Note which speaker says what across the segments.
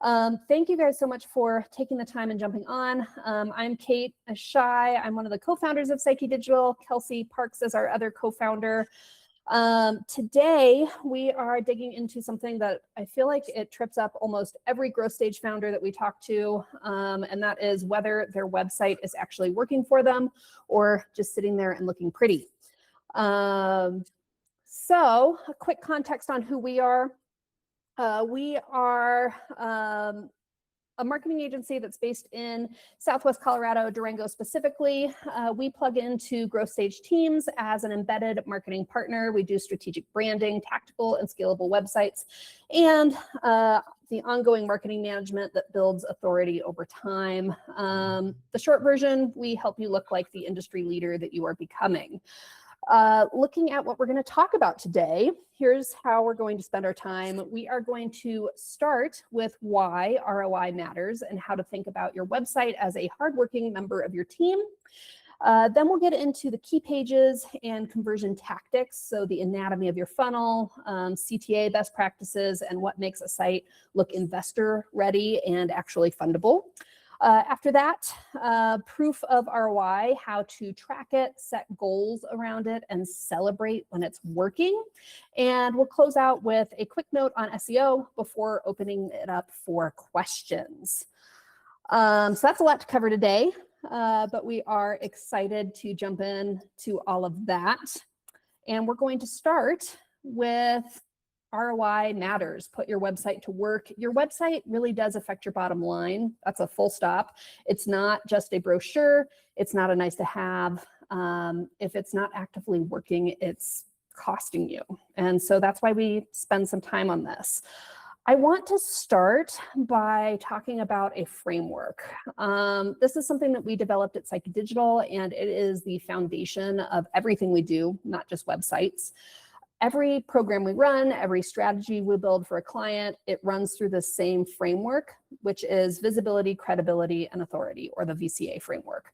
Speaker 1: Thank you guys so much for taking the time and jumping on. I'm Kate Shy. I'm one of the co-founders of Psyche Digital. Kelsey Parks is our other co-founder. Today, we are digging into something that I feel like it trips up almost every growth stage founder that we talk to, and that is whether their website is actually working for them or just sitting there and looking pretty. So a quick context on who we are. We are a marketing agency that's based in Southwest Colorado, Durango specifically. We plug into growth stage teams as an embedded marketing partner. We do strategic branding, tactical and scalable websites, and the ongoing marketing management that builds authority over time. The short version, we help you look like the industry leader that you are becoming. Looking at what we're going to talk about today, here's how we're going to spend our time. We are going to start with why ROI matters and how to think about your website as a hardworking member of your team. Then we'll get into the key pages and conversion tactics, so the anatomy of your funnel, CTA best practices, and what makes a site look investor ready and actually fundable. After that, proof of ROI, how to track it, set goals around it, and celebrate when it's working. And we'll close out with a quick note on SEO before opening it up for questions. So that's a lot to cover today, but we are excited to jump in to all of that. And we're going to start with ROI matters. Put your website to work. Your website really does affect your bottom line. That's a full stop. It's not just a brochure. It's not a nice to have. If it's not actively working, it's costing you. And so that's why we spend some time on this. I want to start by talking about a framework. This is something that we developed at Psyche Digital, and it is the foundation of everything we do, not just websites. Every program we run, every strategy we build for a client, it runs through the same framework, which is visibility, credibility, and authority, or the VCA framework.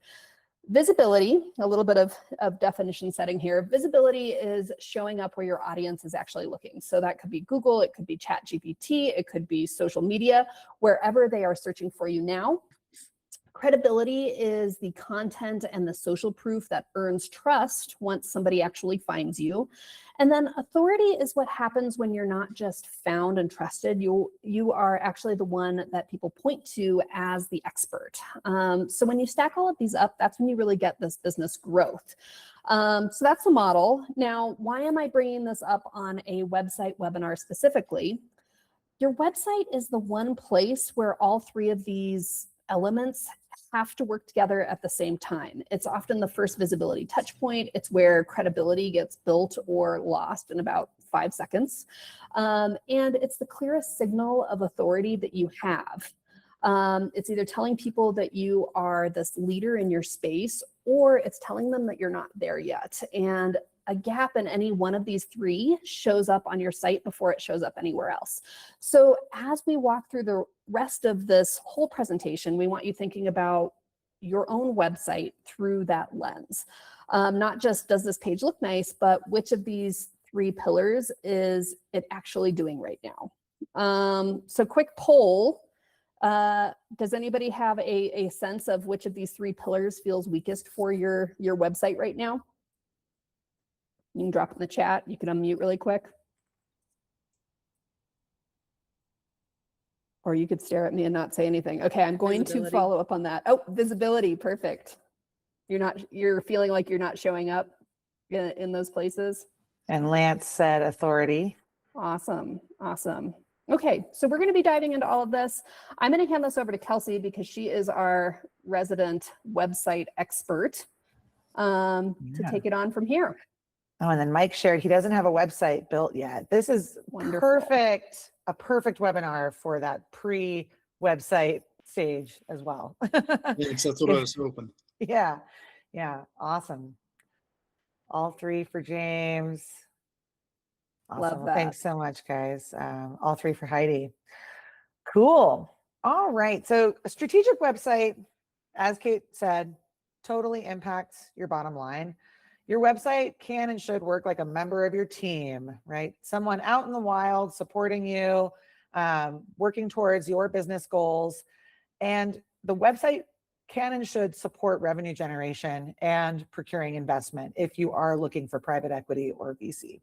Speaker 1: Visibility, a little bit of definition setting here. Visibility is showing up where your audience is actually looking. So that could be Google, it could be ChatGPT, it could be social media, wherever they are searching for you now. Credibility is the content and the social proof that earns trust once somebody actually finds you. And then authority is what happens when you're not just found and trusted. You are actually the one that people point to as the expert. So when you stack all of these up, that's when you really get this business growth. So that's the model. Now, why am I bringing this up on a website webinar specifically? Your website is the one place where all three of these elements have to work together at the same time. It's often the first visibility touch point. It's where credibility gets built or lost in about 5 seconds. And it's the clearest signal of authority that you have. It's either telling people that you are this leader in your space, or it's telling them that you're not there yet. And a gap in any one of these three shows up on your site before it shows up anywhere else. So as we walk through the rest of this whole presentation, we want you thinking about your own website through that lens. Not just does this page look nice, but which of these three pillars is it actually doing right now? So quick poll. Does anybody have a sense of which of these three pillars feels weakest for your website right now? You can drop it in the chat. You can unmute really quick. Or you could stare at me and not say anything. Okay, I'm going to follow up on that. Oh, visibility, perfect. You're feeling like you're not showing up in those places.
Speaker 2: And Lance said authority.
Speaker 1: Awesome, awesome. Okay, so we're going to be diving into all of this. I'm going to hand this over to Kelsey because she is our resident website expert to take it on from here.
Speaker 2: Oh, and then Mike shared he doesn't have a website built yet. This is perfect, a perfect webinar for that pre-website stage as well.
Speaker 3: Yes, that's what I was hoping.
Speaker 2: Yeah, awesome. All three for James. Awesome.
Speaker 1: Love that.
Speaker 2: Well, thanks so much, guys. All three for Heidi. Cool. All right. So a strategic website, as Kate said, totally impacts your bottom line. Your website can and should work like a member of your team, right? Someone out in the wild supporting you, working towards your business goals. And the website can and should support revenue generation and procuring investment if you are looking for private equity or VC.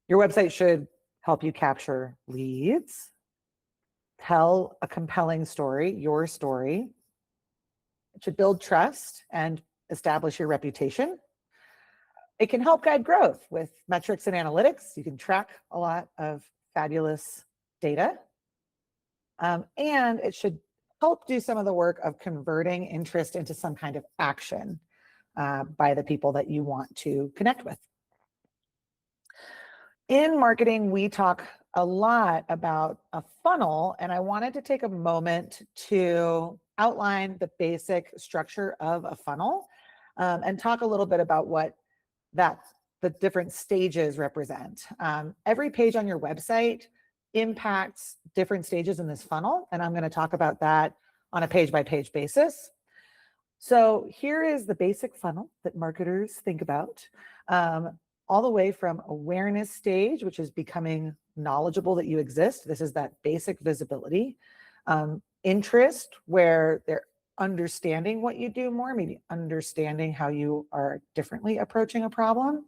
Speaker 2: Your website should help you capture leads, tell a compelling story, your story. It should build trust and establish your reputation. It can help guide growth with metrics and analytics. You can track a lot of fabulous data. And it should help do some of the work of converting interest into some kind of action by the people that you want to connect with. In marketing, we talk a lot about a funnel, and I wanted to take a moment to outline the basic structure of a funnel and talk a little bit about what the different stages represent. Every page on your website impacts different stages in this funnel, and I'm going to talk about that on a page-by-page basis. So here is the basic funnel that marketers think about, all the way from awareness stage, which is becoming knowledgeable that you exist. This is that basic visibility. Interest, where they're understanding what you do more, maybe understanding how you are differently approaching a problem.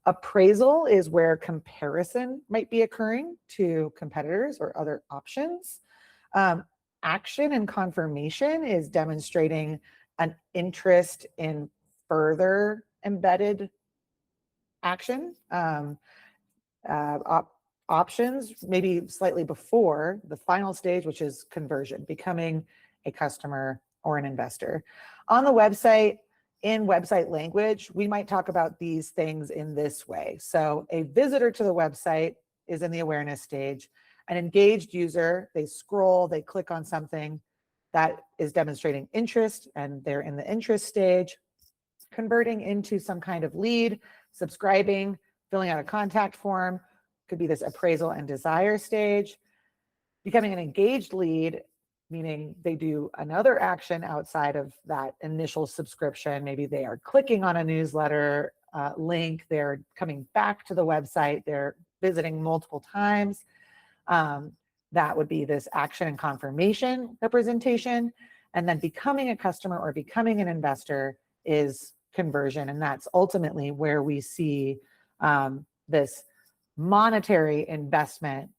Speaker 2: Appraisal is where comparison might be occurring to competitors or other options. Action and confirmation is demonstrating an interest in further embedded action. Options, maybe slightly before the final stage, which is conversion, becoming a customer or an investor. On the website, in website language, we might talk about these things in this way. So a visitor to the website is in the awareness stage. An engaged user, they scroll, they click on something that is demonstrating interest, and they're in the interest stage. Converting into some kind of lead, subscribing, filling out a contact form, could be this appraisal and desire stage. Becoming an engaged lead, meaning they do another action outside of that initial subscription. Maybe they are clicking on a newsletter link, they're coming back to the website, they're visiting multiple times. That would be this action and confirmation representation. And then becoming a customer or becoming an investor is conversion. And that's ultimately where we see this monetary investment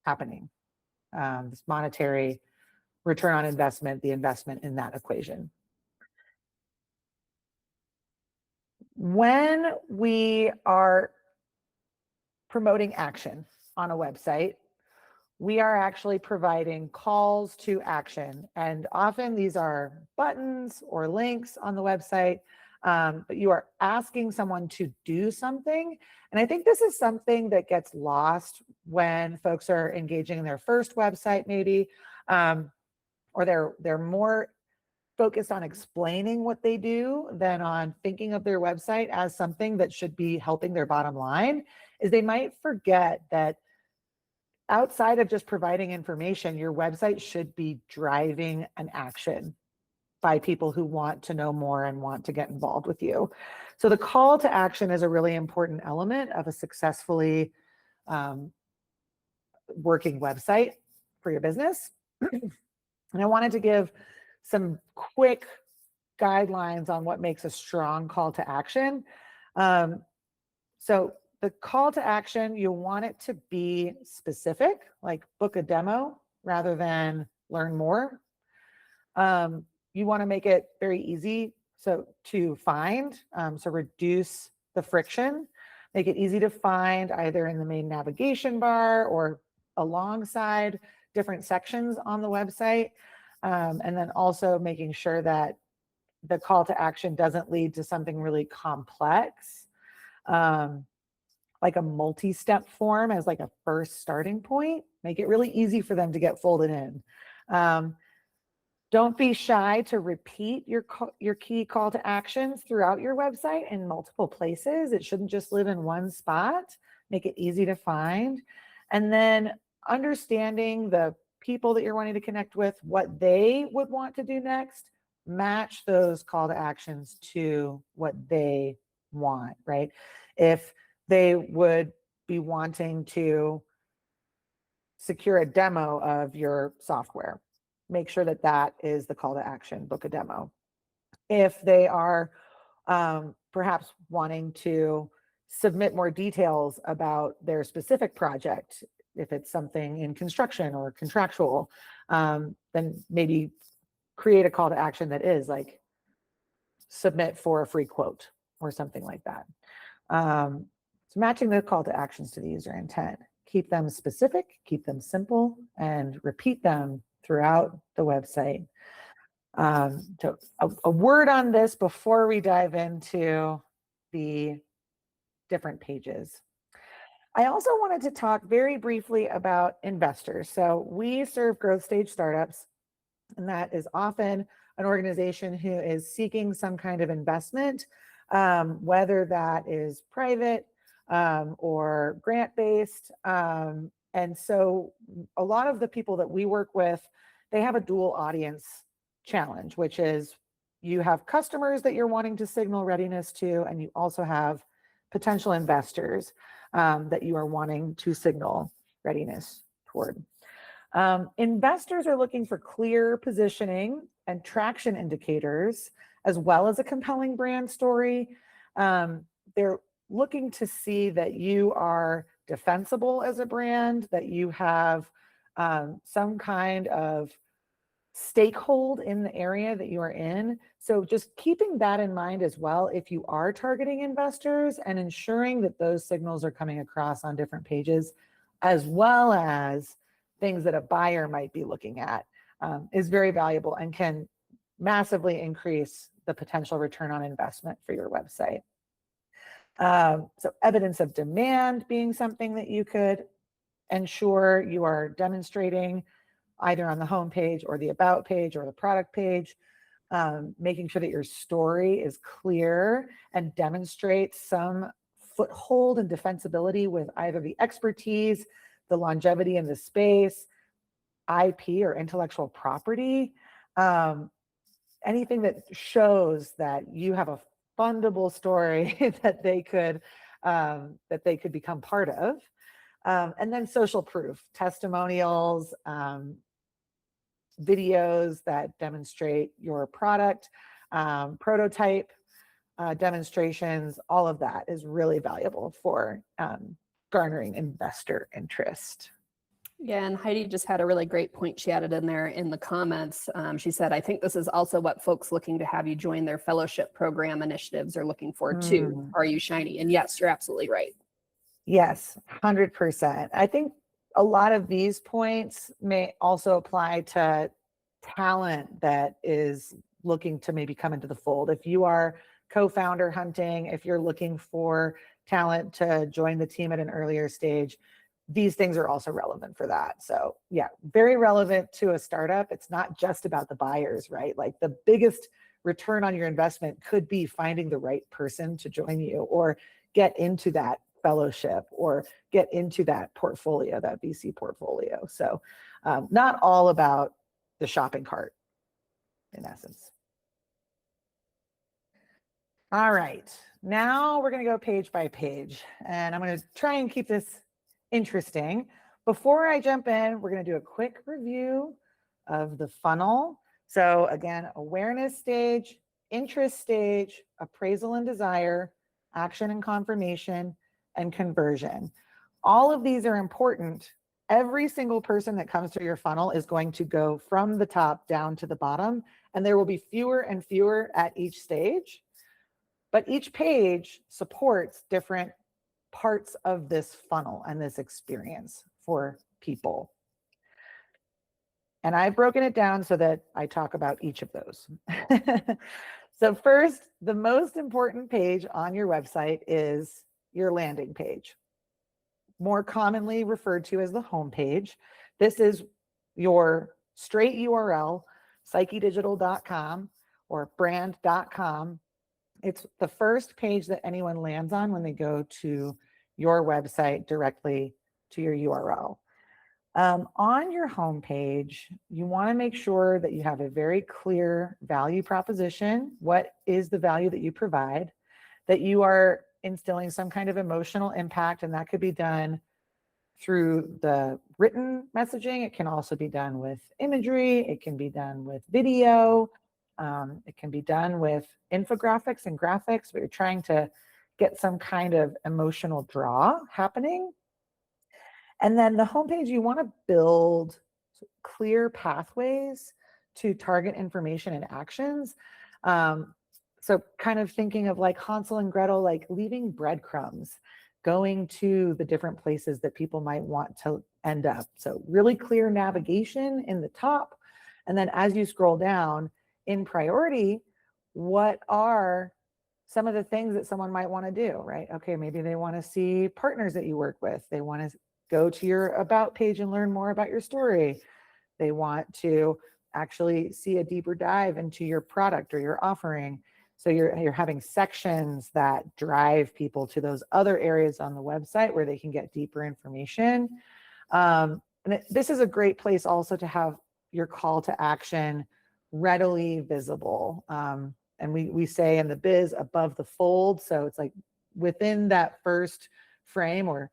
Speaker 2: happening, this monetary return on investment, the investment in that equation. When we are promoting action on a website, we are actually providing calls to action. And often these are buttons or links on the website, but you are asking someone to do something. And I think this is something that gets lost when folks are engaging in their first website, maybe, or they're more focused on explaining what they do than on thinking of their website as something that should be helping their bottom line, is they might forget that outside of just providing information, your website should be driving an action by people who want to know more and want to get involved with you. So the call to action is a really important element of a successfully working website for your business. And I wanted to give some quick guidelines on what makes a strong call to action. So the call to action, you want it to be specific, like book a demo rather than learn more. You want to make it very easy to find, so reduce the friction, make it easy to find either in the main navigation bar or alongside different sections on the website. And then also making sure that the call to action doesn't lead to something really complex, like a multi-step form as like a first starting point. Make it really easy for them to get folded in. Don't be shy to repeat your key call to actions throughout your website in multiple places. It shouldn't just live in one spot. Make it easy to find. And then understanding the people that you're wanting to connect with, what they would want to do next, match those call to actions to what they want, right? If they would be wanting to secure a demo of your software. Make sure that that is the call to action, book a demo. If they are perhaps wanting to submit more details about their specific project, if it's something in construction or contractual, then maybe create a call to action that is like submit for a free quote or something like that. So matching the call to actions to the user intent. Keep them specific, keep them simple, and repeat them throughout the website. So a word on this before we dive into the different pages. I also wanted to talk very briefly about investors. So we serve growth stage startups, and that is often an organization who is seeking some kind of investment, whether that is private or grant-based. And so a lot of the people that we work with, they have a dual audience challenge, which is you have customers that you're wanting to signal readiness to, and you also have potential investors that you are wanting to signal readiness toward. Investors are looking for clear positioning and traction indicators, as well as a compelling brand story. They're looking to see that you are defensible as a brand, that you have some kind of stakehold in the area that you are in. So just keeping that in mind as well, if you are targeting investors, and ensuring that those signals are coming across on different pages, as well as things that a buyer might be looking at, is very valuable and can massively increase the potential return on investment for your website. So evidence of demand being something that you could ensure you are demonstrating either on the home page or the about page or the product page, making sure that your story is clear and demonstrates some foothold and defensibility with either the expertise, the longevity in the space, IP or intellectual property, anything that shows that you have a fundable story that they could become part of. And then social proof, testimonials, videos that demonstrate your product, prototype demonstrations, all of that is really valuable for garnering investor interest.
Speaker 1: Yeah, and Heidi just had a really great point she added in there in the comments. She said, I think this is also what folks looking to have you join their fellowship program initiatives are looking for too. Are you shiny? And yes, you're absolutely right.
Speaker 2: Yes, 100%. I think a lot of these points may also apply to talent that is looking to maybe come into the fold. If you are co-founder hunting, if you're looking for talent to join the team at an earlier stage, these things are also relevant for that. So yeah, very relevant to a startup. It's not just about the buyers, right? Like the biggest return on your investment could be finding the right person to join you or get into that fellowship or get into that portfolio, that VC portfolio. So not all about the shopping cart in essence. All right, now we're going to go page by page, and I'm going to try and keep this interesting. Before I jump in, we're going to do a quick review of the funnel. So again, awareness stage, interest stage, appraisal and desire, action and confirmation, and conversion. All of these are important. Every single person that comes through your funnel is going to go from the top down to the bottom, and there will be fewer and fewer at each stage. But each page supports different parts of this funnel and this experience for people. And I've broken it down so that I talk about each of those. So first, the most important page on your website is your landing page, more commonly referred to as the home page. This is your straight URL, psychedigital.com or brand.com. It's the first page that anyone lands on when they go to your website directly to your URL. On your homepage, you want to make sure that you have a very clear value proposition. What is the value that you provide? That you are instilling some kind of emotional impact, and that could be done through the written messaging. It can also be done with imagery. It can be done with video. It can be done with infographics and graphics, but you're trying to get some kind of emotional draw happening. And then the homepage, you want to build clear pathways to target information and actions. So kind of thinking of like Hansel and Gretel, like leaving breadcrumbs, going to the different places that people might want to end up. So really clear navigation in the top. And then as you scroll down in priority, what are some of the things that someone might want to do, right? Okay, maybe they want to see partners that you work with. They want to go to your about page and learn more about your story. They want to actually see a deeper dive into your product or your offering. So you're having sections that drive people to those other areas on the website where they can get deeper information. This is a great place also to have your call to action readily visible. And we say in the biz above the fold. So it's like within that first frame, or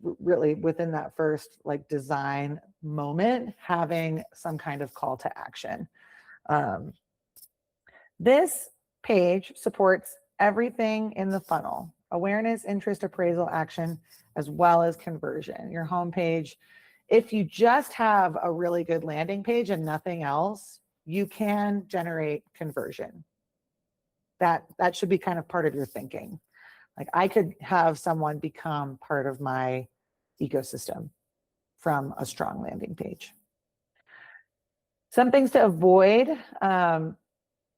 Speaker 2: really within that first like design moment, having some kind of call to action. This page supports everything in the funnel: awareness, interest, appraisal, action, as well as conversion. Your homepage, if you just have a really good landing page and nothing else, you can generate conversion. That should be kind of part of your thinking. Like, I could have someone become part of my ecosystem from a strong landing page. Some things to avoid: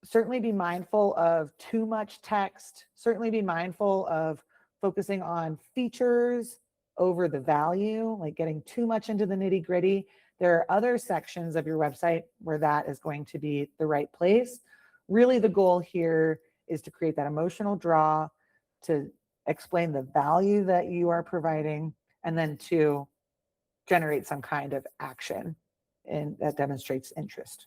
Speaker 2: certainly be mindful of too much text. Certainly be mindful of focusing on features over the value, like getting too much into the nitty gritty. There are other sections of your website where that is going to be the right place. Really, the goal here is to create that emotional draw, to explain the value that you are providing, and then to generate some kind of action that demonstrates interest.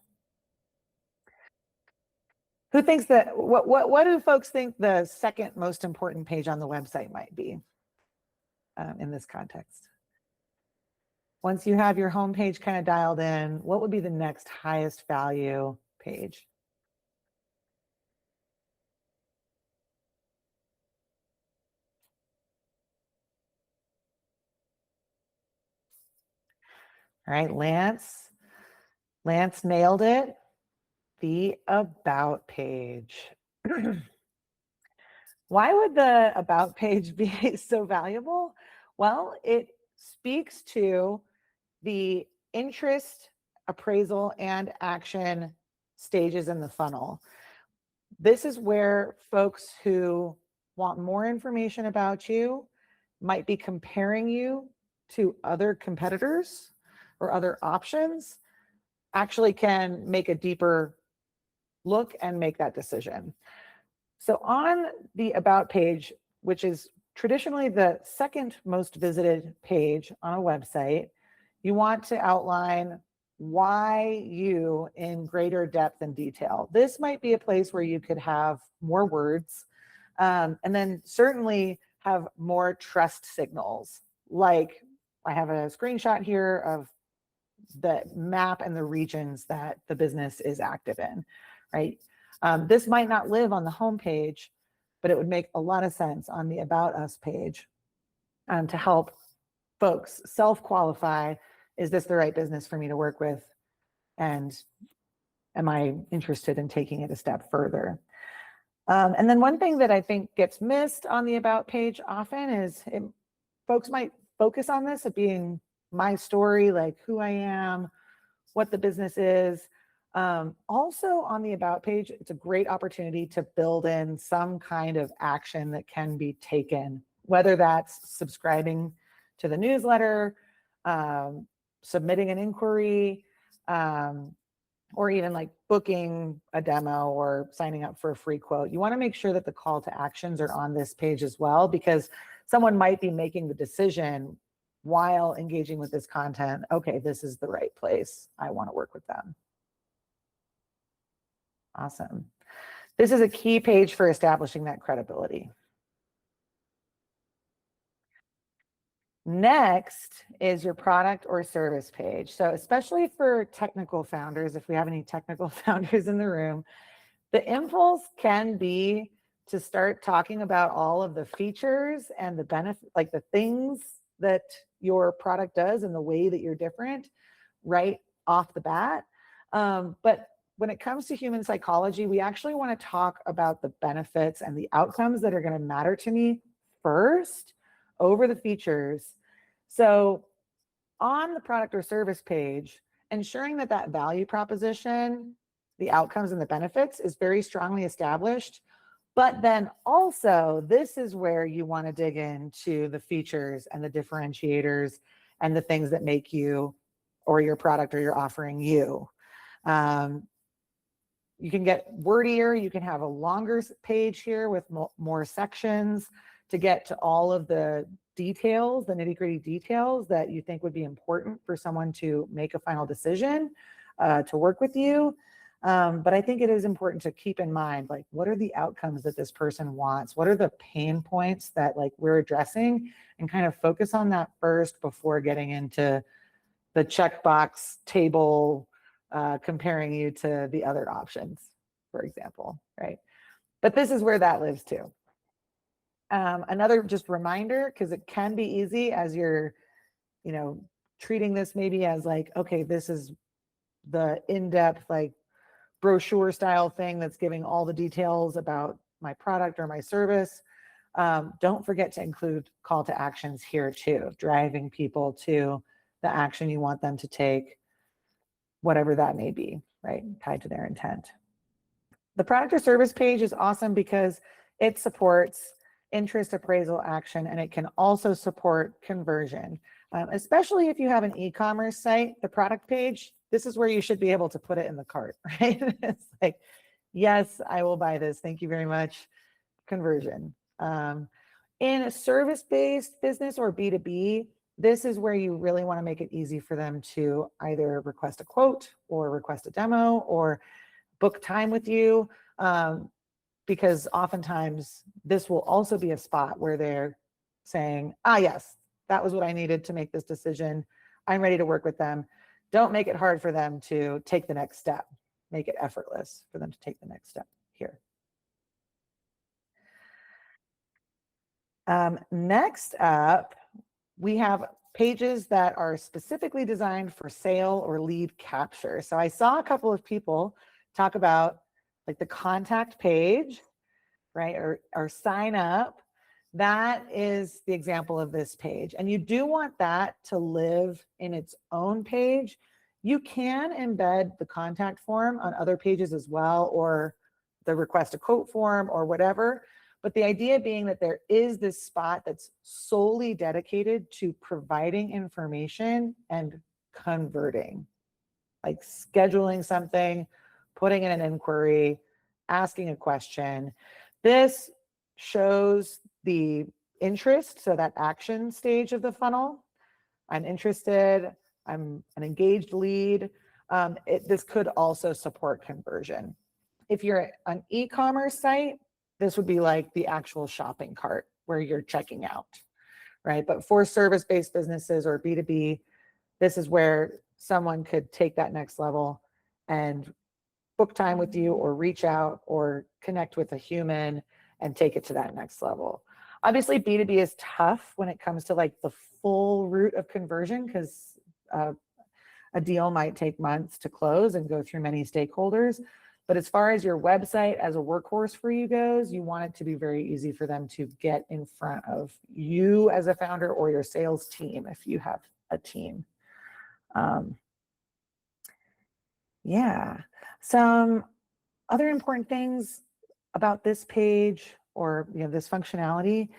Speaker 2: Who thinks that, what do folks think the second most important page on the website might be in this context? Once you have your homepage kind of dialed in, what would be the next highest value page? All right, Lance nailed it. The about page. Why would the about page be so valuable? Well, it speaks to the interest, appraisal, and action stages in the funnel. This is where folks who want more information about you might be comparing you to other competitors or other options, actually can make a deeper look and make that decision. So on the about page, which is traditionally the second most visited page on a website, you want to outline why you in greater depth and detail. This might be a place where you could have more words, and then certainly have more trust signals. Like, I have a screenshot here of the map and the regions that the business is active in, right? This might not live on the home page, but it would make a lot of sense on the About Us page to help folks self-qualify. Is this the right business for me to work with? And am I interested in taking it a step further? And then one thing that I think gets missed on the About page often is folks might focus on this as being my story, like who I am, what the business is. Also on the About page, it's a great opportunity to build in some kind of action that can be taken, whether that's subscribing to the newsletter, submitting an inquiry, or even like booking a demo or signing up for a free quote. You want to make sure that the call to actions are on this page as well, because someone might be making the decision while engaging with this content. Okay, this is the right place. I want to work with them. Awesome. This is a key page for establishing that credibility. Next is your product or service page. So especially for technical founders, if we have any technical founders in the room, the impulse can be to start talking about all of the features and the benefit, like the things that your product does and the way that you're different right off the bat. But when it comes to human psychology, we actually want to talk about the benefits and the outcomes that are going to matter to me first over the features. So on the product or service page, ensuring that that value proposition, the outcomes and the benefits is very strongly established. But then also, this is where you want to dig into the features and the differentiators and the things that make you or your product or your offering you. You can get wordier. You can have a longer page here with more sections to get to all of the details, the nitty-gritty details that you think would be important for someone to make a final decision to work with you. But I think it is important to keep in mind, like, what are the outcomes that this person wants? What are the pain points that like we're addressing, and kind of focus on that first before getting into the checkbox table, comparing you to the other options, for example, right? But this is where that lives too. Another just reminder, because it can be easy as you're, treating this maybe as like, okay, this is the in-depth, like brochure style thing that's giving all the details about my product or my service. Don't forget to include call to actions here too, driving people to the action you want them to take, whatever that may be, right? Tied to their intent. The product or service page is awesome because it supports interest appraisal action, and it can also support conversion. Especially if you have an e-commerce site, the product page, this is where you should be able to put it in the cart, right? It's like, yes, I will buy this. Thank you very much. Conversion. In a service-based business or B2B, this is where you really want to make it easy for them to either request a quote or request a demo or book time with you. Because oftentimes this will also be a spot where they're saying, yes, that was what I needed to make this decision. I'm ready to work with them. Don't make it hard for them to take the next step. Make it effortless for them to take the next step here. Next up, we have pages that are specifically designed for sale or lead capture. So I saw a couple of people talk about like the contact page, right? Or sign up. That is the example of this page. And you do want that to live in its own page. You can embed the contact form on other pages as well, or the request a quote form or whatever. But the idea being that there is this spot that's solely dedicated to providing information and converting, like scheduling something, putting in an inquiry, asking a question. This shows the interest, so that action stage of the funnel. I'm interested, I'm an engaged lead. This could also support conversion. If you're an e-commerce site, this would be like the actual shopping cart where you're checking out, right? But for service-based businesses or B2B, this is where someone could take that next level and book time with you or reach out or connect with a human and take it to that next level. Obviously, B2B is tough when it comes to like the full route of conversion, because a deal might take months to close and go through many stakeholders. But as far as your website as a workhorse for you goes, you want it to be very easy for them to get in front of you as a founder or your sales team if you have a team. Yeah, some other important things about this page or this functionality,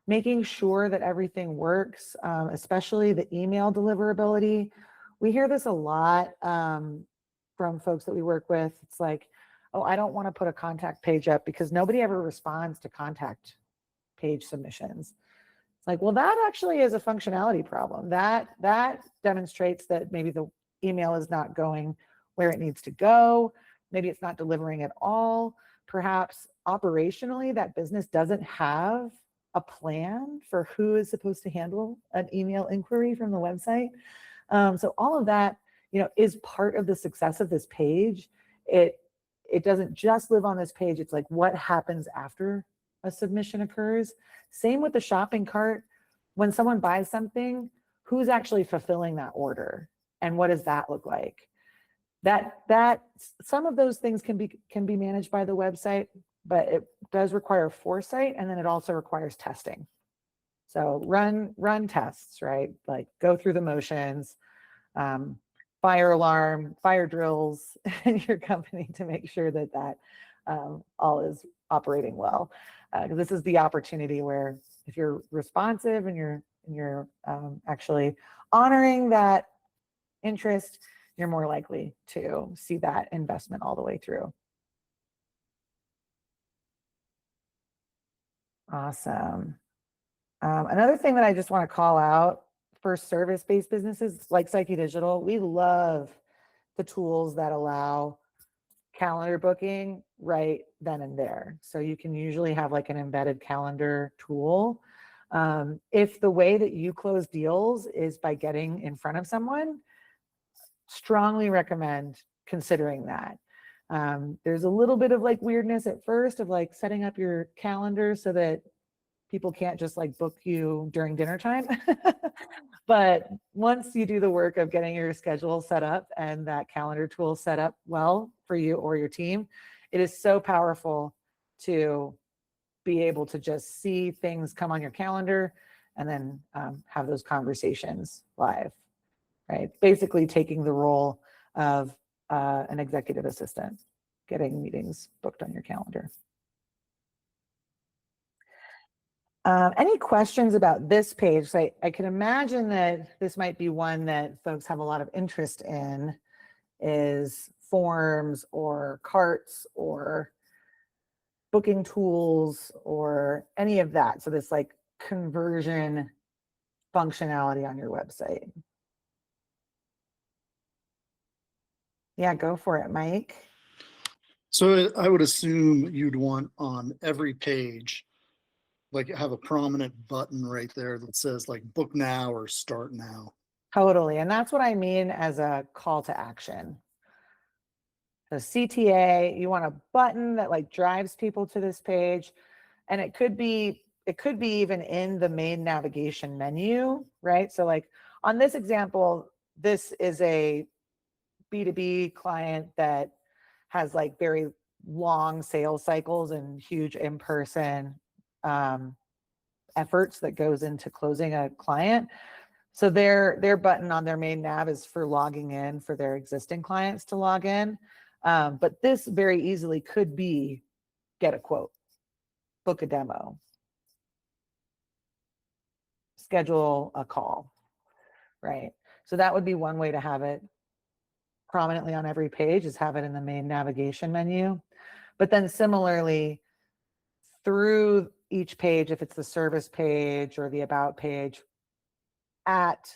Speaker 2: making sure that everything works, especially the email deliverability. We hear this a lot from folks that we work with. It's like, oh, I don't want to put a contact page up because nobody ever responds to contact page submissions. It's like, well, that actually is a functionality problem. That demonstrates that maybe the email is not going where it needs to go. Maybe it's not delivering at all. Perhaps operationally, that business doesn't have a plan for who is supposed to handle an email inquiry from the website. So all of that, is part of the success of this page. It doesn't just live on this page. It's like what happens after a submission occurs. Same with the shopping cart. When someone buys something, who's actually fulfilling that order, and what does that look like? That some of those things can be managed by the website, but it does require foresight, and then it also requires testing. So run tests, right? Like go through the motions, fire alarm, fire drills in your company to make sure that all is operating well. This is the opportunity where if you're responsive and you're actually honoring that interest, you're more likely to see that investment all the way through. Awesome. Another thing that I just want to call out for service-based businesses like Psyche Digital, we love the tools that allow calendar booking right then and there. So you can usually have like an embedded calendar tool. If the way that you close deals is by getting in front of someone, strongly recommend considering that. There's a little bit of like weirdness at first of like setting up your calendar so that people can't just like book you during dinner time. But once you do the work of getting your schedule set up and that calendar tool set up well for you or your team, it is so powerful to be able to just see things come on your calendar and then have those conversations live, right? Basically taking the role of an executive assistant, getting meetings booked on your calendar. Any questions about this page? So I can imagine that this might be one that folks have a lot of interest in, is forms or carts or booking tools or any of that. So this like conversion functionality on your website. Yeah, go for it, Mike.
Speaker 3: So I would assume you'd want on every page, like have a prominent button right there that says like book now or start now.
Speaker 2: Totally. And that's what I mean as a call to action. The CTA, you want a button that like drives people to this page. And it could be even in the main navigation menu, right? So like on this example, this is a B2B client that has like very long sales cycles and huge in-person efforts that goes into closing a client. So their button on their main nav is for logging in for their existing clients to log in. But this very easily could be get a quote, book a demo, schedule a call, right? So that would be one way to have it prominently on every page, is have it in the main navigation menu. But then similarly, through each page, if it's the service page or the about page, at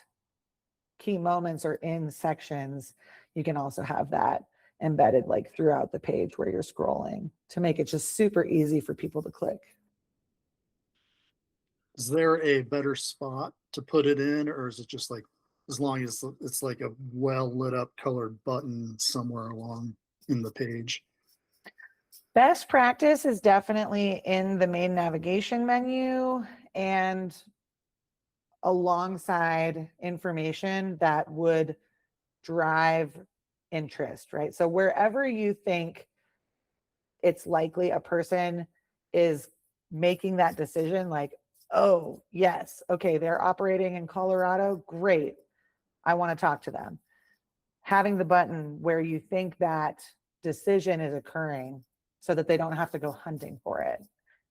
Speaker 2: key moments or in sections, you can also have that embedded like throughout the page where you're scrolling to make it just super easy for people to click.
Speaker 3: Is there a better spot to put it in, or is it just like, as long as it's like a well lit up colored button somewhere along in the page?
Speaker 2: Best practice is definitely in the main navigation menu and alongside information that would drive interest, right? So wherever you think it's likely a person is making that decision, like, oh, yes, okay, they're operating in Colorado, great, I want to talk to them. Having the button where you think that decision is occurring so that they don't have to go hunting for it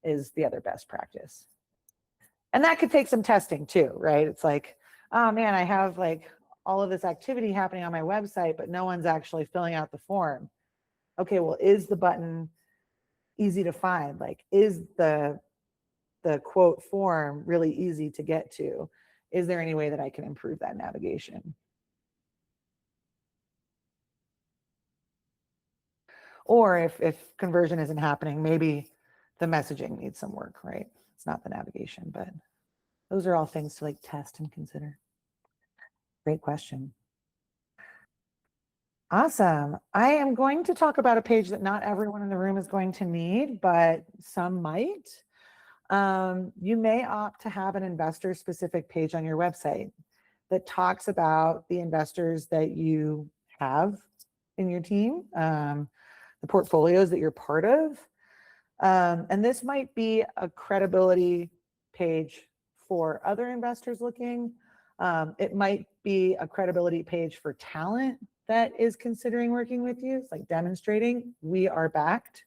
Speaker 2: is the other best practice. And that could take some testing too, right? It's like, oh man, I have like all of this activity happening on my website, but no one's actually filling out the form. Okay, well, is the button easy to find? Like, is the quote form really easy to get to? Is there any way that I can improve that navigation? Or if conversion isn't happening, maybe the messaging needs some work, right? It's not the navigation, but those are all things to like test and consider. Great question. Awesome. I am going to talk about a page that not everyone in the room is going to need, but some might. You may opt to have an investor specific page on your website that talks about the investors that you have in your team, the portfolios that you're part of. And this might be a credibility page for other investors looking. It might be a credibility page for talent that is considering working with you. It's like demonstrating we are backed.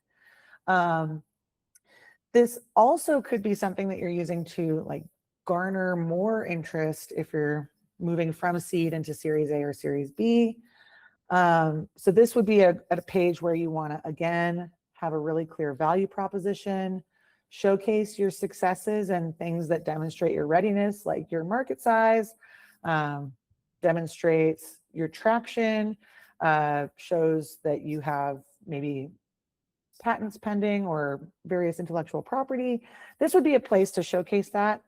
Speaker 2: This also could be something that you're using to like garner more interest if you're moving from seed into Series A or Series B. So this would be a page where you want to, again, have a really clear value proposition, showcase your successes and things that demonstrate your readiness, like your market size, demonstrates your traction, shows that you have maybe patents pending or various intellectual property. This would be a place to showcase that.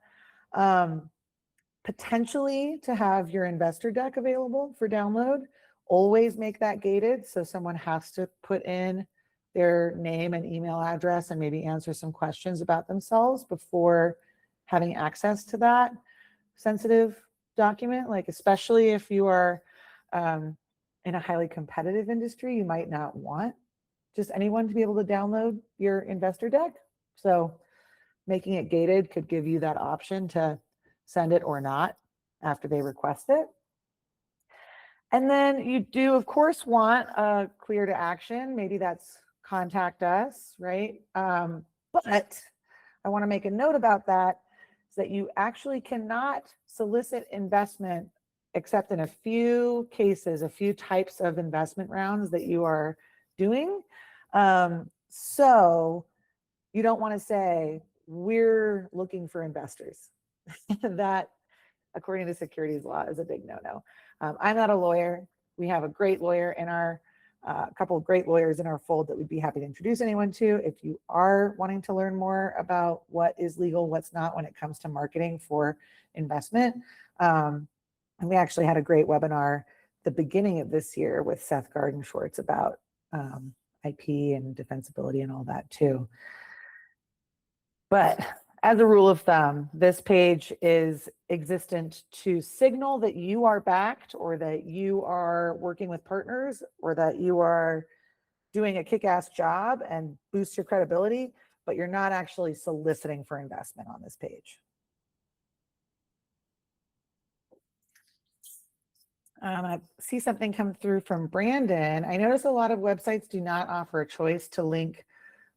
Speaker 2: Potentially to have your investor deck available for download. Always make that gated, so someone has to put in their name and email address and maybe answer some questions about themselves before having access to that sensitive document. Like, especially if you are in a highly competitive industry, you might not want just anyone to be able to download your investor deck. So making it gated could give you that option to send it or not after they request it. And then you do, of course, want a clear to action. Maybe that's contact us, right? But I want to make a note about that, is that you actually cannot solicit investment except in a few cases, a few types of investment rounds that you are doing. So you don't want to say, we're looking for investors. That, according to securities law, is a big no-no. I'm not a lawyer. We have a great lawyer in our, a couple of great lawyers in our fold that we'd be happy to introduce anyone to if you are wanting to learn more about what is legal, what's not when it comes to marketing for investment. And we actually had a great webinar the beginning of this year with Seth Garden-Schwartz about IP and defensibility and all that too. But as a rule of thumb, this page is existent to signal that you are backed, or that you are working with partners, or that you are doing a kick-ass job and boost your credibility, but you're not actually soliciting for investment on this page. I see something come through from Brandon. I notice a lot of websites do not offer a choice to link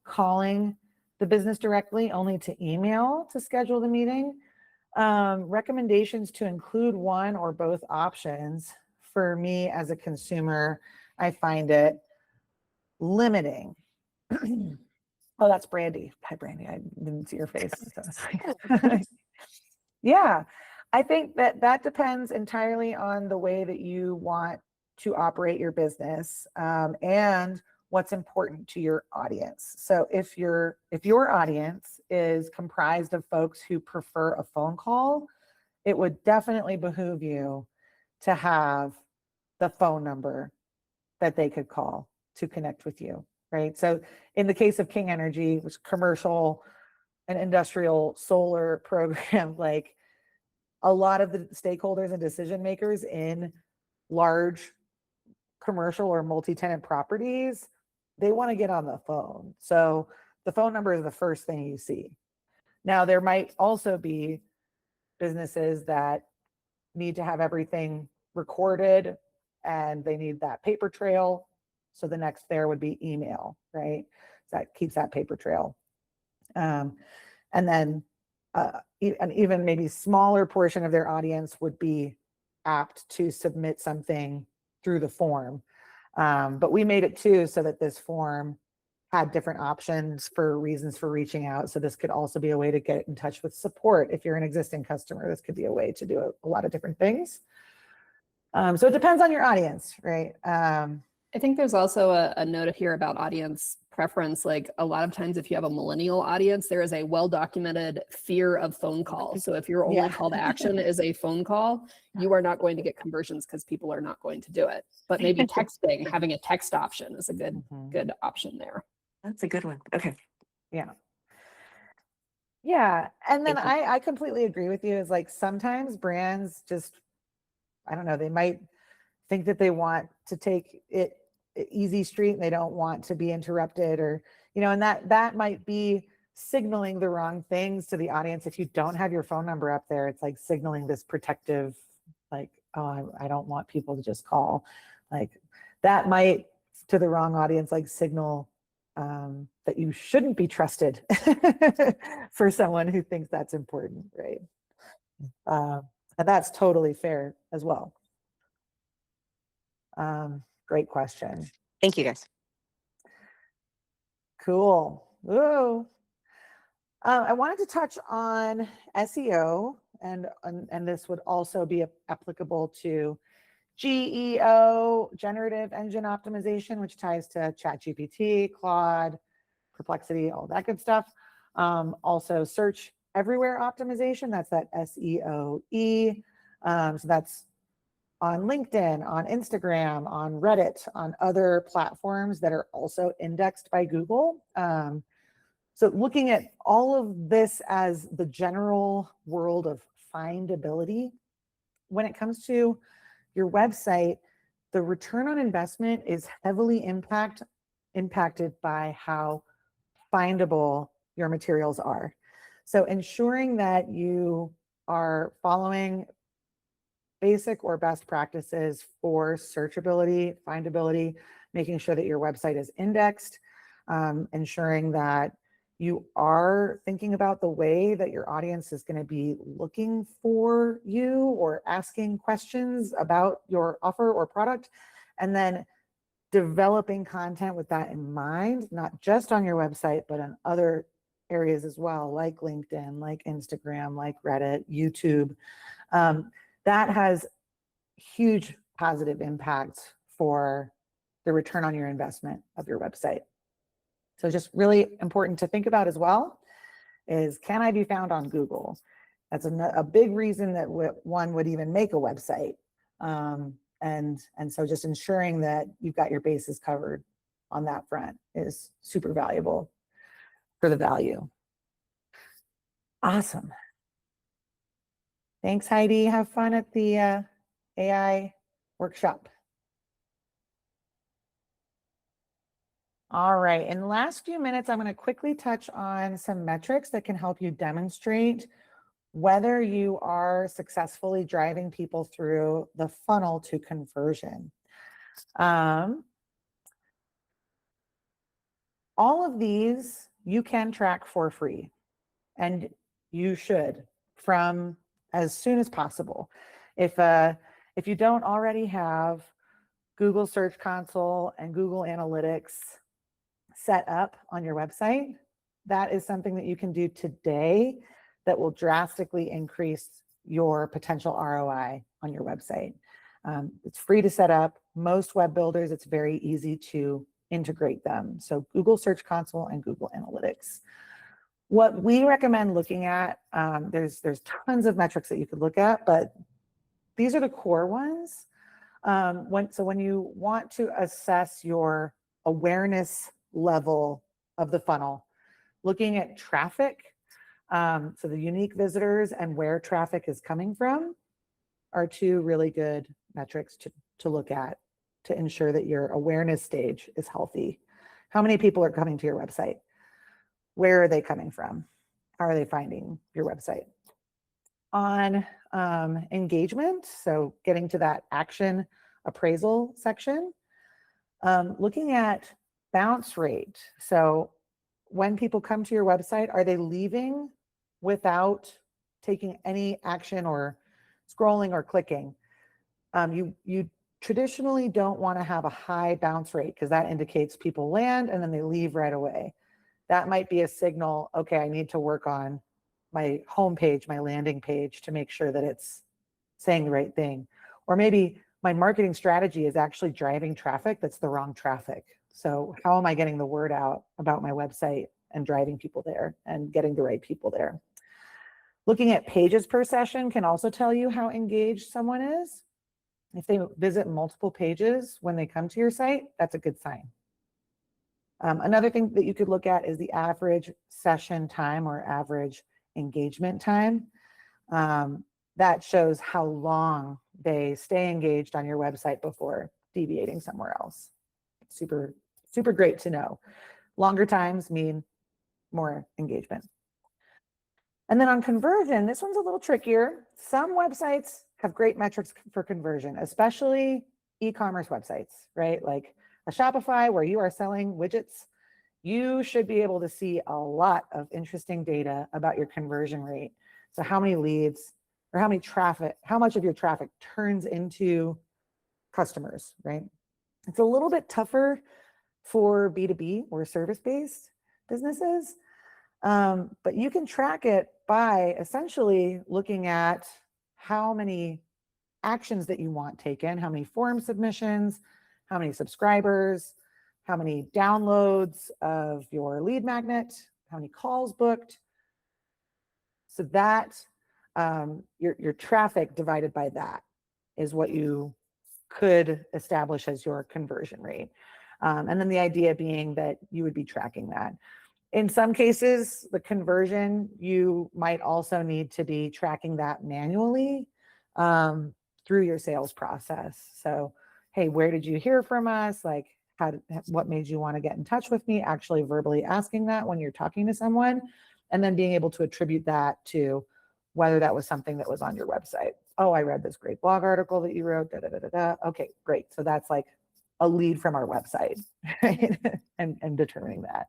Speaker 2: calling the business directly, only to email to schedule the meeting. Recommendations to include one or both options. For me as a consumer, I find it limiting. Oh, that's Brandy. Hi, Brandy. I didn't see your face. Yeah, I think that depends entirely on the way that you want to operate your business, and what's important to your audience. So if your audience is comprised of folks who prefer a phone call, it would definitely behoove you to have the phone number that they could call to connect with you, right? So in the case of King Energy, which is commercial and industrial solar program, like a lot of the stakeholders and decision makers in large commercial or multi-tenant properties, they want to get on the phone. So the phone number is the first thing you see. Now, there might also be businesses that need to have everything recorded and they need that paper trail. So the next there would be email, right? So that keeps that paper trail. And then an even maybe smaller portion of their audience would be apt to submit something through the form. But we made it too so that this form had different options for reasons for reaching out. So this could also be a way to get in touch with support. If you're an existing customer, this could be a way to do a lot of different things. So it depends on your audience, right?
Speaker 1: I think there's also a note here about audience preference, like a lot of times if you have a millennial audience, there is a well-documented fear of phone calls. So if your only call to action is a phone call, you are not going to get conversions because people are not going to do it. But maybe texting, having a text option is a good option there.
Speaker 4: That's a good one. Okay.
Speaker 2: Yeah. Yeah. And then
Speaker 4: Thank you.
Speaker 2: I completely agree with you. Is like sometimes brands just, I don't know, they might think that they want to take it easy street and they don't want to be interrupted, or, you know, and that might be signaling the wrong things to the audience. If you don't have your phone number up there, it's like signaling this protective, like, oh, I don't want people to just call. Like that might, to the wrong audience, like signal that you shouldn't be trusted for someone who thinks that's important, right? And that's totally fair as well. Great question.
Speaker 4: Thank you, guys.
Speaker 2: Cool. Whoa. I wanted to touch on SEO, and this would also be applicable to GEO, generative engine optimization, which ties to ChatGPT, Claude, Perplexity, all that good stuff. Also search everywhere optimization, that's that SEOE. So that's on LinkedIn, on Instagram, on Reddit, on other platforms that are also indexed by Google. So looking at all of this as the general world of findability, when it comes to your website, the return on investment is heavily impacted by how findable your materials are. So ensuring that you are following basic or best practices for searchability, findability, making sure that your website is indexed, ensuring that you are thinking about the way that your audience is going to be looking for you or asking questions about your offer or product, and then developing content with that in mind, not just on your website, but on other areas as well, like LinkedIn, like Instagram, like Reddit, YouTube. That has huge positive impact for the return on your investment of your website. So just really important to think about as well is, can I be found on Google? That's a big reason that one would even make a website. And so just ensuring that you've got your bases covered on that front is super valuable for the value. Awesome. Thanks, Heidi. Have fun at the AI workshop. All right, in the last few minutes, I'm going to quickly touch on some metrics that can help you demonstrate whether you are successfully driving people through the funnel to conversion. All of these you can track for free, and you should, from as soon as possible. If you don't already have Google Search Console and Google Analytics set up on your website, that is something that you can do today that will drastically increase your potential ROI on your website. It's free to set up. Most web builders, it's very easy to integrate them. So Google Search Console and Google Analytics. What we recommend looking at, there's tons of metrics that you could look at, but these are the core ones. When you want to assess your awareness level of the funnel, looking at traffic, so the unique visitors and where traffic is coming from are two really good metrics to look at to ensure that your awareness stage is healthy. How many people are coming to your website? Where are they coming from? How are they finding your website? On engagement, so getting to that action appraisal section, looking at bounce rate. So when people come to your website, are they leaving without taking any action or scrolling or clicking? You traditionally don't want to have a high bounce rate because that indicates people land and then they leave right away. That might be a signal, okay, I need to work on my homepage, my landing page, to make sure that it's saying the right thing. Or maybe my marketing strategy is actually driving traffic that's the wrong traffic. So how am I getting the word out about my website and driving people there and getting the right people there? Looking at pages per session can also tell you how engaged someone is. If they visit multiple pages when they come to your site, that's a good sign. Another thing that you could look at is the average session time or average engagement time. That shows how long they stay engaged on your website before deviating somewhere else. Super, super great to know. Longer times mean more engagement. And then on conversion, this one's a little trickier. Some websites have great metrics for conversion, especially e-commerce websites, right? Like a Shopify where you are selling widgets. You should be able to see a lot of interesting data about your conversion rate. So how many leads or how much of your traffic turns into customers, right? It's a little bit tougher for B2B or service-based businesses, but you can track it by essentially looking at how many actions that you want taken, how many form submissions, how many subscribers, how many downloads of your lead magnet, how many calls booked. So that your traffic divided by that is what you could establish as your conversion rate. And then the idea being that you would be tracking that. In some cases, the conversion, you might also need to be tracking that manually through your sales process. So, hey, where did you hear from us? Like, what made you want to get in touch with me? Actually verbally asking that when you're talking to someone, and then being able to attribute that to whether that was something that was on your website. Oh, I read this great blog article that you wrote. Da, da, da, da, da. Okay, great. So that's like a lead from our website, right? and determining that.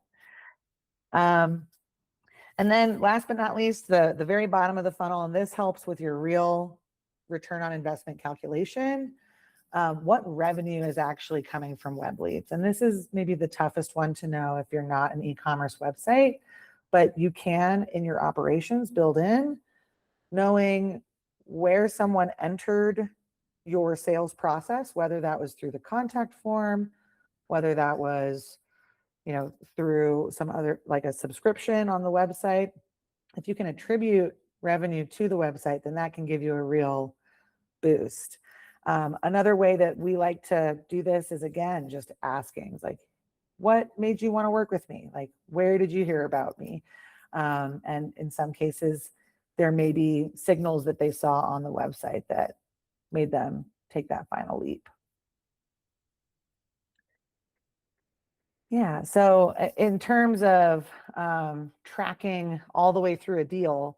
Speaker 2: And then last but not least, the very bottom of the funnel, and this helps with your real return on investment calculation. What revenue is actually coming from web leads? And this is maybe the toughest one to know if you're not an e-commerce website, but you can in your operations build in knowing where someone entered your sales process, whether that was through the contact form, whether that was through some other, like a subscription on the website. If you can attribute revenue to the website, then that can give you a real boost. Another way that we like to do this is, again, just asking, like, what made you want to work with me? Like, where did you hear about me? And in some cases, there may be signals that they saw on the website that made them take that final leap. Yeah, so in terms of tracking all the way through a deal,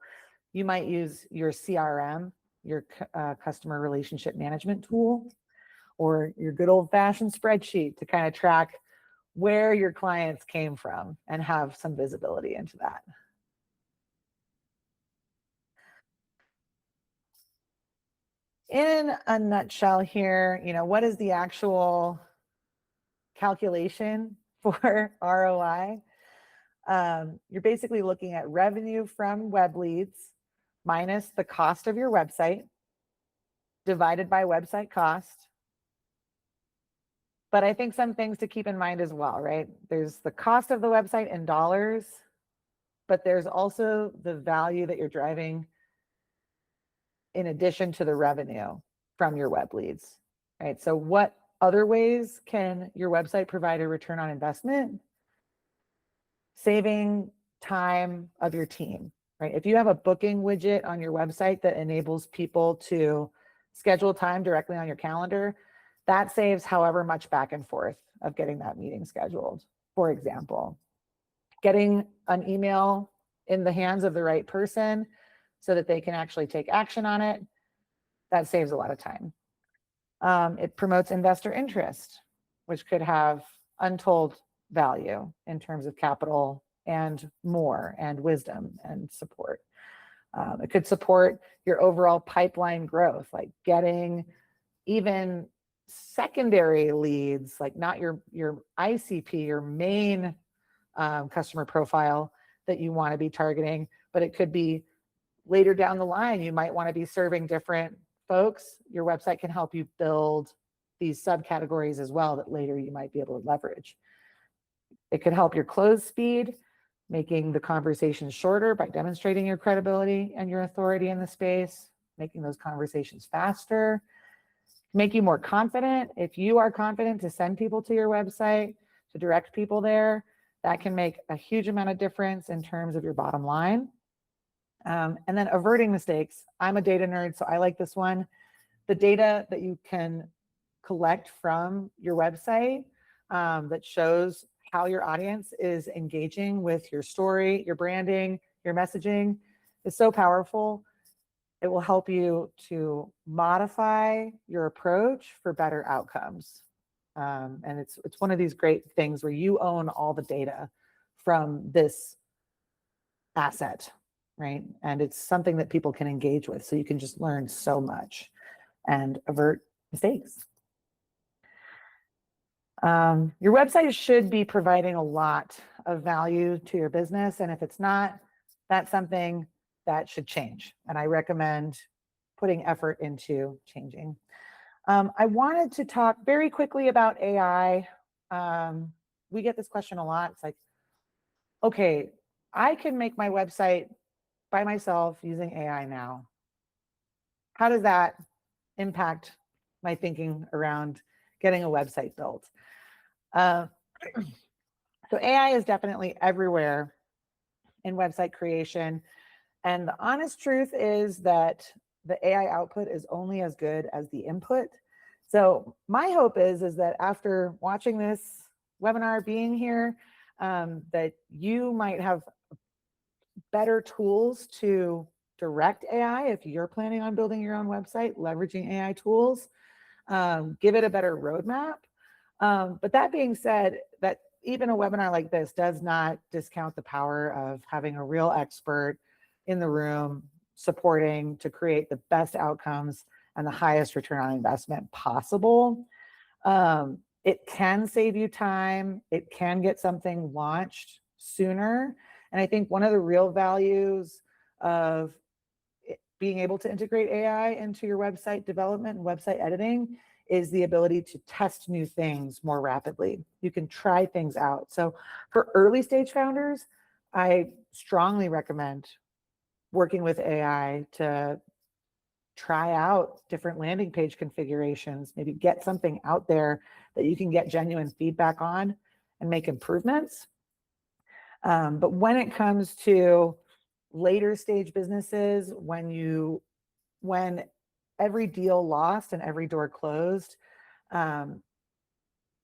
Speaker 2: you might use your CRM, your customer relationship management tool, or your good old-fashioned spreadsheet to kind of track where your clients came from and have some visibility into that. In a nutshell here, what is the actual calculation for ROI? You're basically looking at revenue from web leads minus the cost of your website divided by website cost. But I think some things to keep in mind as well, right? There's the cost of the website in dollars, but there's also the value that you're driving in addition to the revenue from your web leads, right? So what other ways can your website provide a return on investment? Saving time of your team, right? If you have a booking widget on your website that enables people to schedule time directly on your calendar, that saves however much back and forth of getting that meeting scheduled. For example, getting an email in the hands of the right person so that they can actually take action on it, that saves a lot of time. It promotes investor interest, which could have untold value in terms of capital and more, and wisdom and support. It could support your overall pipeline growth, like getting even secondary leads, like not your ICP, your main customer profile that you want to be targeting, but it could be later down the line, you might want to be serving different folks. Your website can help you build these subcategories as well that later you might be able to leverage. It could help your close speed, making the conversations shorter by demonstrating your credibility and your authority in the space, making those conversations faster, make you more confident. If you are confident to send people to your website, to direct people there, that can make a huge amount of difference in terms of your bottom line. And then averting mistakes. I'm a data nerd, so I like this one. The data that you can collect from your website that shows how your audience is engaging with your story, your branding, your messaging is so powerful. It will help you to modify your approach for better outcomes. And it's one of these great things where you own all the data from this asset, right? And it's something that people can engage with. So you can just learn so much and avert mistakes. Your website should be providing a lot of value to your business. And if it's not, that's something that should change. And I recommend putting effort into changing. I wanted to talk very quickly about AI. We get this question a lot. It's like, okay, I can make my website by myself using AI now. How does that impact my thinking around getting a website built? So AI is definitely everywhere in website creation. And the honest truth is that the AI output is only as good as the input. So my hope is that after watching this webinar, being here, that you might have better tools to direct AI if you're planning on building your own website, leveraging AI tools, give it a better roadmap. But that being said, that even a webinar like this does not discount the power of having a real expert in the room supporting to create the best outcomes and the highest return on investment possible. It can save you time. It can get something launched sooner. And I think one of the real values of being able to integrate AI into your website development and website editing is the ability to test new things more rapidly. You can try things out. So for early stage founders, I strongly recommend working with AI to try out different landing page configurations, maybe get something out there that you can get genuine feedback on and make improvements. But when it comes to later stage businesses, when every deal lost and every door closed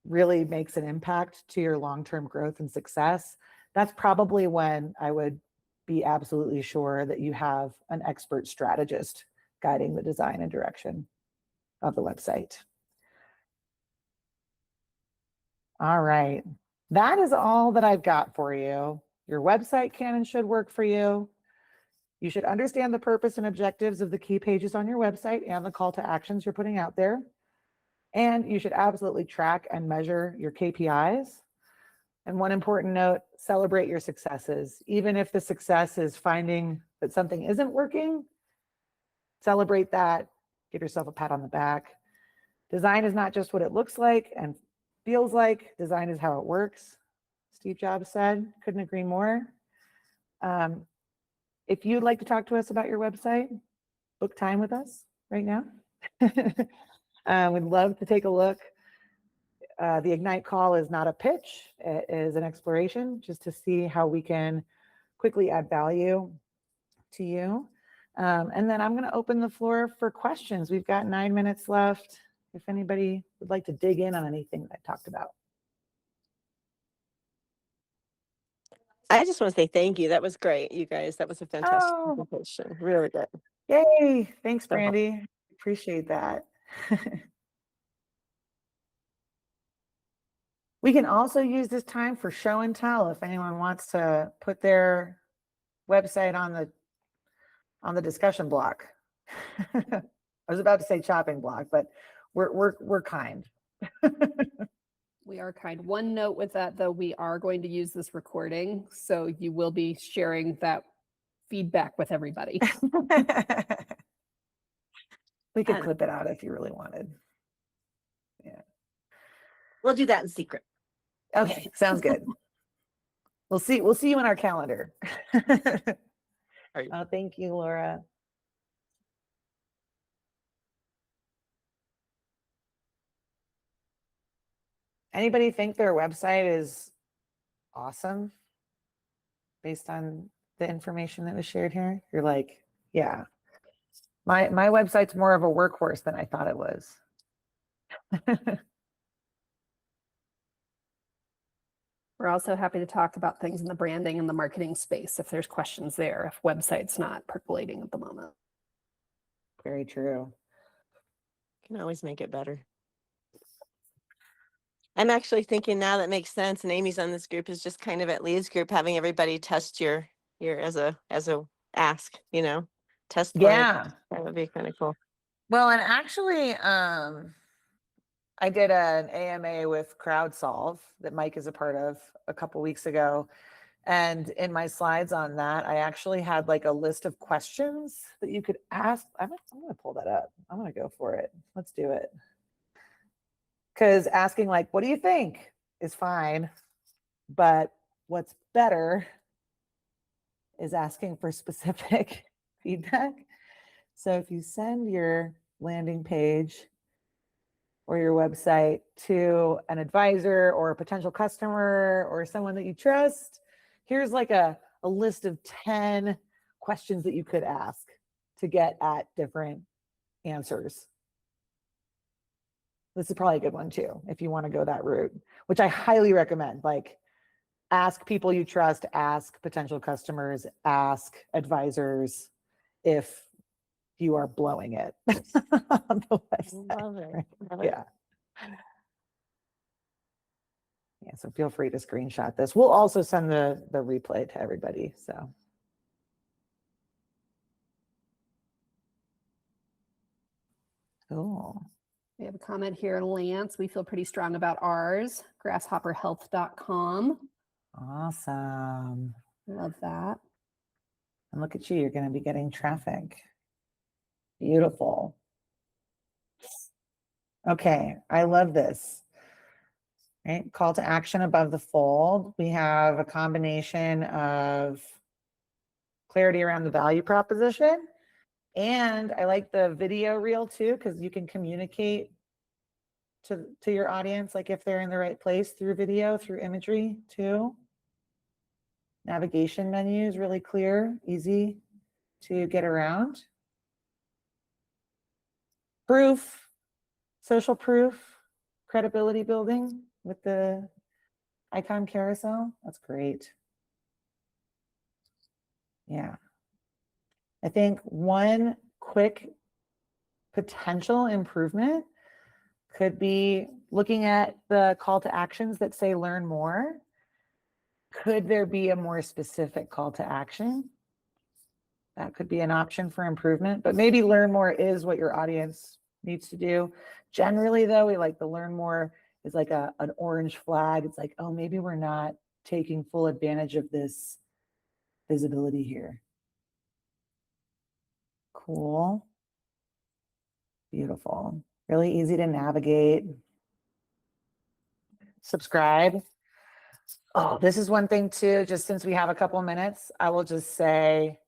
Speaker 2: really makes an impact to your long-term growth and success, that's probably when I would be absolutely sure that you have an expert strategist guiding the design and direction of the website. All right, that is all that I've got for you. Your website can and should work for you. You should understand the purpose and objectives of the key pages on your website and the call to actions you're putting out there. And you should absolutely track and measure your KPIs. And one important note, celebrate your successes. Even if the success is finding that something isn't working, celebrate that, give yourself a pat on the back. Design is not just what it looks like and feels like, design is how it works. Steve Jobs said, couldn't agree more. If you'd like to talk to us about your website, book time with us right now. We'd love to take a look. The Ignite call is not a pitch, it is an exploration just to see how we can quickly add value to you. And then I'm going to open the floor for questions. We've got 9 minutes left. If anybody would like to dig in on anything that I talked about.
Speaker 5: I just want to say thank you. That was great, you guys. That was a fantastic
Speaker 2: Oh,
Speaker 5: presentation. Really good.
Speaker 2: yay. Thanks,
Speaker 5: So
Speaker 2: Brandy. Appreciate that. We can also use this time for show and tell if anyone wants to put their website on the discussion block. I was about to say chopping block, but we're kind.
Speaker 1: We are kind. One note with that, though, we are going to use this recording, so you will be sharing that feedback with everybody.
Speaker 2: We could clip it out if you really wanted. Yeah.
Speaker 5: we'll do that in secret.
Speaker 2: Okay, sounds good. We'll see you in our calendar.
Speaker 5: Right.
Speaker 2: Oh, thank you, Laura. Anybody think their website is awesome based on the information that was shared here? You're like, yeah, my website's more of a workhorse than I thought it was.
Speaker 1: We're also happy to talk about things in the branding and the marketing space if there's questions there, if website's not percolating at the moment.
Speaker 2: Very true.
Speaker 5: Can always make it better. I'm actually thinking now that makes sense, and Amy's on this group, is just kind of at Lee's group having everybody test your as a ask, test one.
Speaker 2: Yeah.
Speaker 5: That would be kind of cool.
Speaker 2: Well, and actually, I did an AMA with CrowdSolve that Mike is a part of a couple weeks ago. And in my slides on that, I actually had like a list of questions that you could ask. I'm going to pull that up. I'm going to go for it. Let's do it. Because asking like, what do you think is fine. But what's better is asking for specific feedback. So if you send your landing page or your website to an advisor or a potential customer or someone that you trust, here's like a list of 10 questions that you could ask to get at different answers. This is probably a good one too, if you want to go that route, which I highly recommend. Like, ask people you trust, ask potential customers, ask advisors if you are blowing it on the website.
Speaker 5: Love it.
Speaker 2: Right?
Speaker 5: Love it.
Speaker 2: Yeah. Yeah, so feel free to screenshot this. We'll also send the replay to everybody. So cool.
Speaker 1: We have a comment here, Lance. We feel pretty strong about ours. Grasshopperhealth.com.
Speaker 2: Awesome.
Speaker 1: Love that.
Speaker 2: And look at you, you're going to be getting traffic. Beautiful. Okay, I love this. Right, call to action above the fold. We have a combination of clarity around the value proposition. And I like the video reel too, because you can communicate to your audience, like if they're in the right place through video, through imagery too. Navigation menu is really clear, easy to get around. Proof, social proof, credibility building with the icon carousel. That's great. Yeah. I think one quick potential improvement could be looking at the call to actions that say learn more. Could there be a more specific call to action? That could be an option for improvement, but maybe learn more is what your audience needs to do. Generally though, we like the learn more is like an orange flag. It's like, oh, maybe we're not taking full advantage of this visibility here. Cool. Beautiful. Really easy to navigate. Subscribe. Oh, this is one thing too, just since we have a couple minutes, I will just say,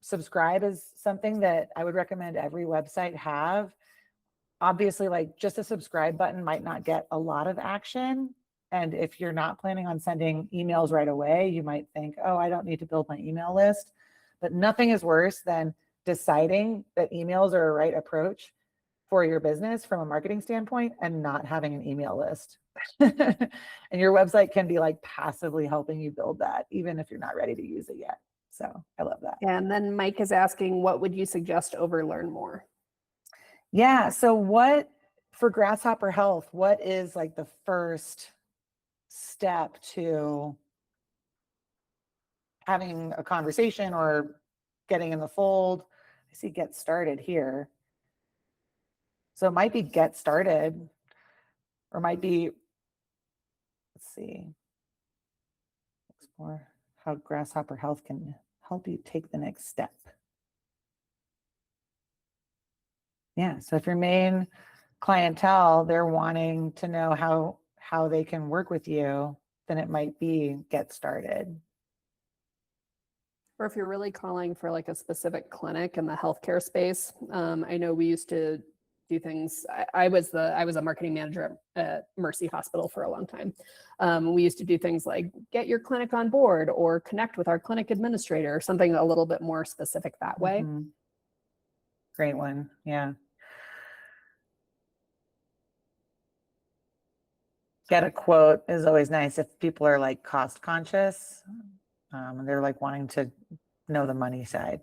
Speaker 2: subscribe is something that I would recommend every website have. Obviously, like just a subscribe button might not get a lot of action. And if you're not planning on sending emails right away, you might think, oh, I don't need to build my email list. But nothing is worse than deciding that emails are a right approach for your business from a marketing standpoint and not having an email list. And your website can be like passively helping you build that, even if you're not ready to use it yet. So I love that.
Speaker 1: And then Mike is asking, what would you suggest over learn more?
Speaker 2: Yeah. So what for Grasshopper Health, what is like the first step to having a conversation or getting in the fold? I see get started here. So it might be get started, or might be, let's see, explore how Grasshopper Health can help you take the next step. Yeah, so if your main clientele, they're wanting to know how they can work with you, than it might be get started.
Speaker 1: Or if you're really calling for like a specific clinic in the healthcare space, I know we used to do things. I was a marketing manager at Mercy Hospital for a long time. We used to do things like get your clinic on board or connect with our clinic administrator, something a little bit more specific that way.
Speaker 2: Mhm. Great one. Yeah. Get a quote is always nice if people are like cost conscious, and they're like wanting to know the money side.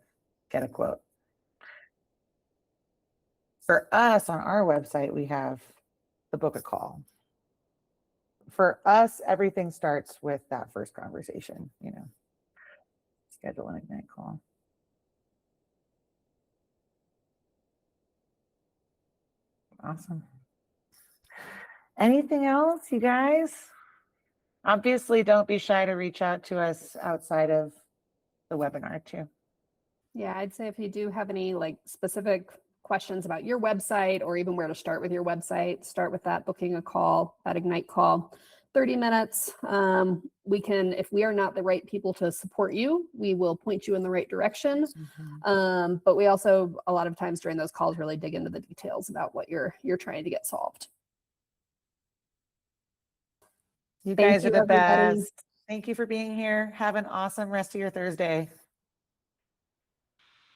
Speaker 2: Get a quote. For us on our website, we have the book a call. For us, everything starts with that first conversation, you know, schedule an Ignite call. Awesome. Anything else, you guys? Obviously, don't be shy to reach out to us outside of the webinar too.
Speaker 1: Yeah, I'd say if you do have any like specific questions about your website or even where to start with your website, start with that booking a call, that Ignite call. 30 minutes. We can, if we are not the right people to support you, we will point you in the right direction. But we also, a lot of times during those calls, really dig into the details about what you're trying to get solved.
Speaker 2: You
Speaker 1: Thank
Speaker 2: guys are
Speaker 1: you,
Speaker 2: the
Speaker 1: everybody.
Speaker 2: best. Thank you for being here. Have an awesome rest of your Thursday.